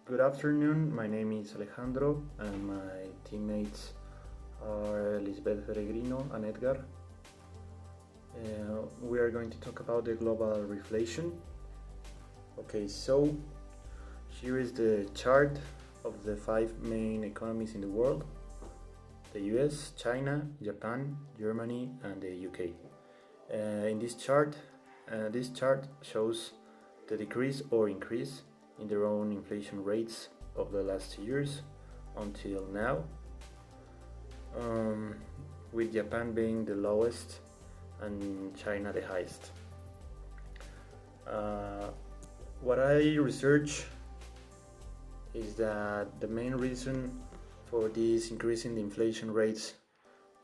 Good afternoon, my name is Alejandro and my teammates are Lisbeth Peregrino and Edgar. We are going to talk about the global reflation. Okay, so here is the chart of the 5 main economies in the world: the US, China, Japan, Germany and the UK. In this chart shows the decrease or increase in their own inflation rates of the last years until now, with Japan being the lowest and China the highest. What I research is that the main reason for this increase in the inflation rates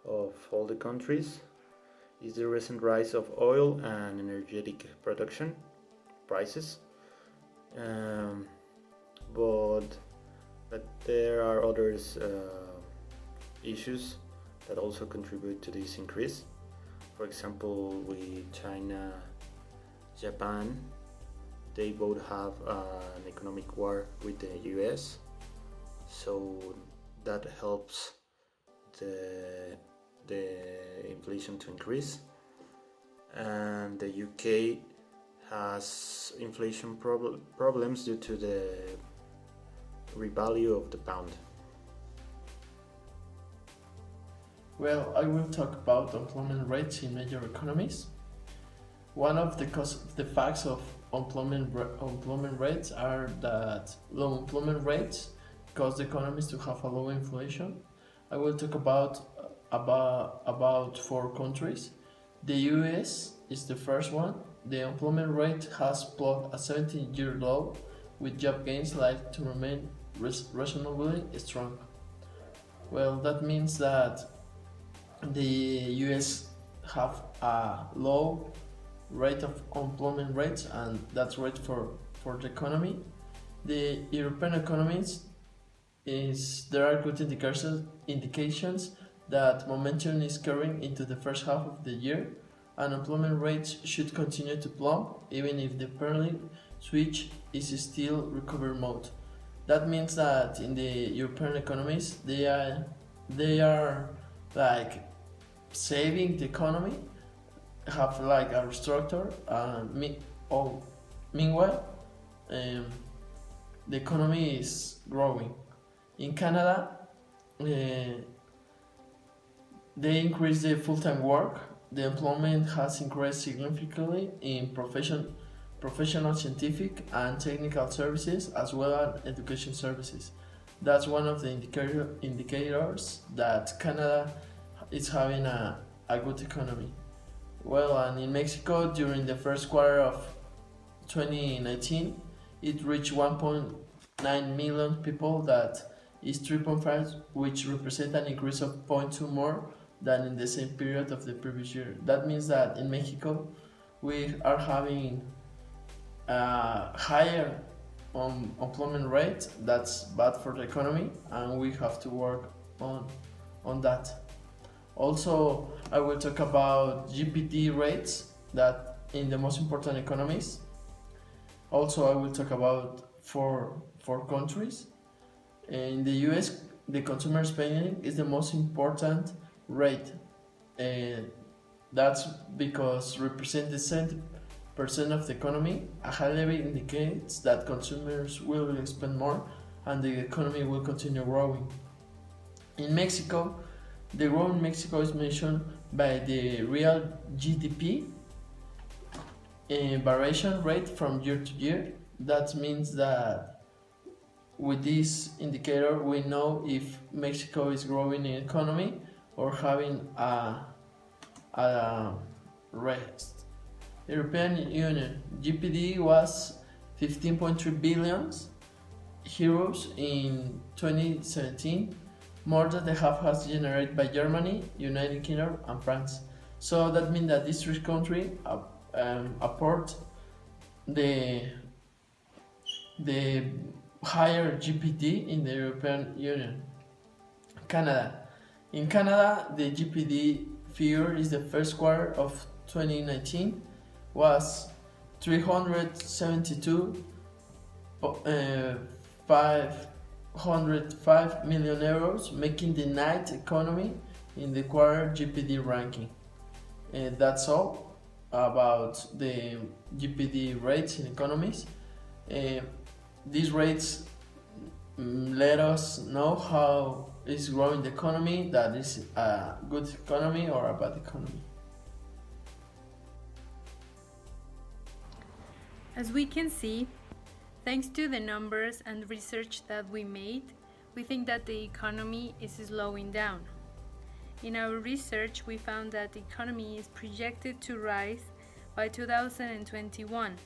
of all the countries is the recent rise of oil and energetic production prices, but there are other issues that also contribute to this increase. For example, with China, Japan, they both have an economic war with the US, so that helps the inflation to increase. And the UK has inflation problems due to the revalue of the pound. Well, I will talk about employment rates in major economies. One of the facts of employment rates are that low employment rates cause the economies to have a low inflation. I will talk about 4 countries. The US is the first one. The employment rate has plugged a 17-year low, with job gains likely to remain reasonably strong. Well, that means that the US have a low rate of employment rates, and that's great for the economy. The European economies there are good indications that momentum is carrying into the first half of the year. Unemployment rates should continue to plummet, even if the permanent switch is still recovery mode. That means that in the European economies, they are like saving the economy, have like a restructure, meanwhile, the economy is growing. In Canada, they increase the full-time work. The employment has increased significantly in professional, scientific and technical services, as well as education services. That's one of the indicators that Canada is having a good economy. Well, and in Mexico, during the first quarter of 2019, it reached 1.9 million people. That is 3.5, which represent an increase of 0.2 more than in the same period of the previous year. That means that in Mexico we are having a higher employment rate. That's bad for the economy, and we have to work on that. Also, I will talk about GPT rates that in the most important economies. Also, I will talk about four countries. In the US, the consumer spending is the most important rate. That's because represent the 70% of the economy. A high level indicates that consumers will spend more and the economy will continue growing. In Mexico, the growth in Mexico is measured by the real GDP variation rate from year to year. That means that with this indicator, we know if Mexico is growing in economy or having a rest. European Union GDP was 15.3 billion euros in 2017, more than the half has generated by Germany, United Kingdom, and France. So that means that these 3 countries apport the higher GPT in the European Union. Canada. In Canada, the GDP figure is the first quarter of 2019 was 372 505 million euros, making the ninth economy in the quarter GPD ranking. That's all about the GPD rates in economies. These rates let us know how is growing the economy, that is a good economy or a bad economy. As we can see, thanks to the numbers and research that we made, we think that the economy is slowing down. In our research, we found that the economy is projected to rise by 2021,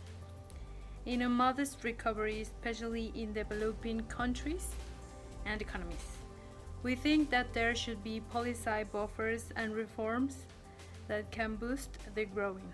in a modest recovery, especially in developing countries and economies. We think that there should be policy buffers and reforms that can boost the growing.